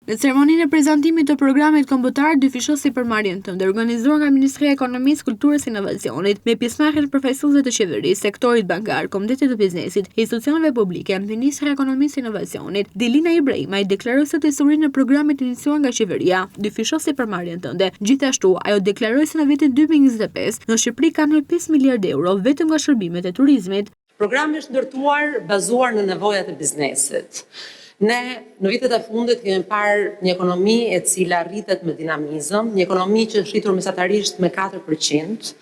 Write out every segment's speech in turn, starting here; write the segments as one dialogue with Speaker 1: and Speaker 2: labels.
Speaker 1: Në ceremoninë e prezantimit të programit kombëtar dyfishos sipërmarrjen tënde organizuar nga Ministria e Ekonomisë, Kulturës e Inovacionit me pjesëmarrjen e përfaqësuesve të qeverisë, sektorit bankar, Komitetit të Biznesit, institucioneve publike, Ministria e Ekonomisë e Inovacionit, Dilina Ibrahimaj deklaroi se tesurinë e programit iniciuar nga qeveria dyfishos sipërmarrjen tënde. Gjithashtu, ajo deklaroi se në vitin 2025 në Shqipëri ka ndër 5 miliardë euro vetëm nga shërbimet e turizmit.
Speaker 2: Programi është ndërtuar bazuar në nevojat e biznesit. Ne në vitet e fundit kemi parë një ekonomi e cila rritet me dinamizëm, një ekonomi që është rritur mesatarisht me 4%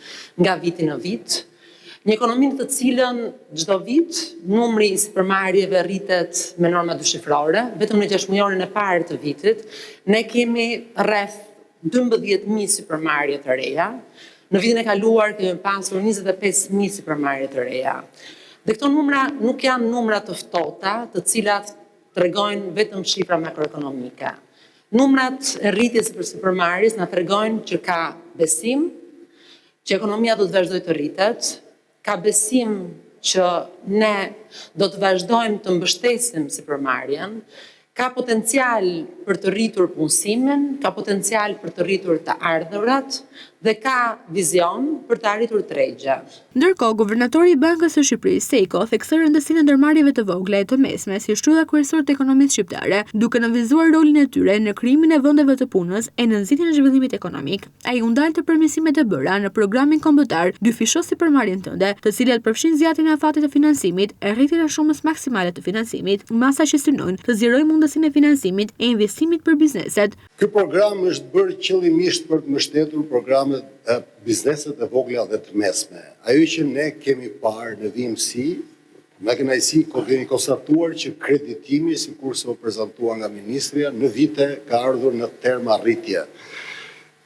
Speaker 2: nga viti në vit, një ekonomi në të cilën çdo vit numri i sipërmarrjeve rritet me norma dyshifrore, vetëm në 6 muajin e parë të vitit ne kemi rreth 12.000 sipërmarrje të reja. Në vitin e kaluar kemi pasur 25.000 sipërmarrje të reja. Dhe këto numra nuk janë numra të ftohta, të cilat tregojnë vetëm shifra makroekonomike. Numrat e rritjes së sipërmarrjes na tregojnë që ka besim që ekonomia do të vazhdojë të rritet, ka besim që ne do të vazhdojmë të mbështesim sipërmarrjen, ka potencial për të rritur punësimin, ka potencial për të rritur të ardhurat dhe ka vizion për të arritur tregje.
Speaker 1: Ndërkohë, guvernatori i Bankës së Shqipërisë, Seko, theksoi rëndësinë e ndërmarrjeve të vogla e të mesme si shtylla kryesore të ekonomisë shqiptare, duke nënvizuar rolin e tyre në krijimin e vendeve të punës e në nxitjen e zhvillimit ekonomik. Ai u ndal të përmirësimet e bëra në programin kombëtar dyfishos sipërmarrjen tënde, të cilat përfshin zgjatjen e afatit të financimit, rritjen e shumës maksimale të financimit, masa që synojnë të zgjerojë mundësinë e financimit e investimit për bizneset.
Speaker 3: Ky program është bërë qëllimisht për të mbështetur programet e bizneset e vogla dhe të mesme. Ajo që ne kemi parë në VMC, me kënaqësi kemi konstatuar që kreditimi, sikur se u prezantua nga ministria, në vite ka ardhur në terma rritje.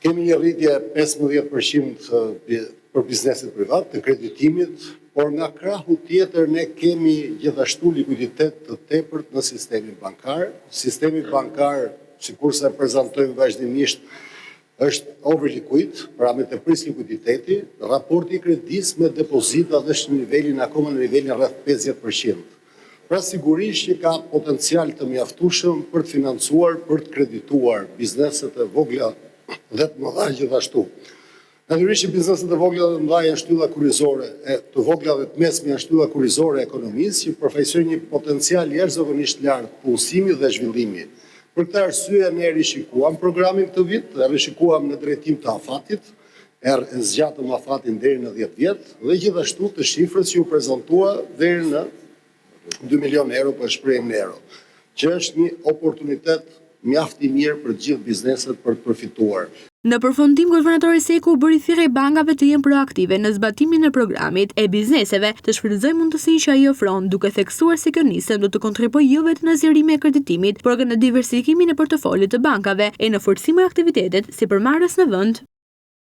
Speaker 3: Kemi një rritje 15% për bizneset privat të kreditimit, por nga krahu tjetër ne kemi gjithashtu likuiditet të tepërt në sistemin bankar. Sistemi bankar, sikur se prezantojmë vazhdimisht, është overliquid, pra me të pris likuiditeti, raporti i kredis me depozitat është akoma në nivelin rreth 50%. Pra sigurisht që ka potencial të mjaftueshëm për të financuar, për të kredituar bizneset e vogla dhe të mëdha gjithashtu. Natyrisht që bizneset e vogla dhe të mëdha janë shtylla kurrizore, të vogla dhe të mesme janë shtylla kurrizore e ekonomisë, që përfaqësojnë një potencial jashtëzakonisht lartë punësimi dhe zhvillimi. Për këtë arsye ne rishikuam programin këtë vit, rishikuam në drejtim të afatit, zgjatëm afatin deri në 10 vjet dhe gjithashtu të shifrës që u prezantua deri në 2 milion euro për shprehjen e euro, që është një oportunitet mjaft i mirë për të gjithë bizneset për të përfituar.
Speaker 1: Në përfundim, guvernatori Seku bëri thirrje bankave të jenë proaktive në zbatimin e programit e bizneseve të shfrytëzojnë mundësinë që ai ofron, duke theksuar se kjo nisëm do të kontribuojë jo vetëm në zgjerimin e kreditimit, por edhe në diversifikimin e portofolit të bankave e në forcimin e aktivitetit sipërmarrës në vend.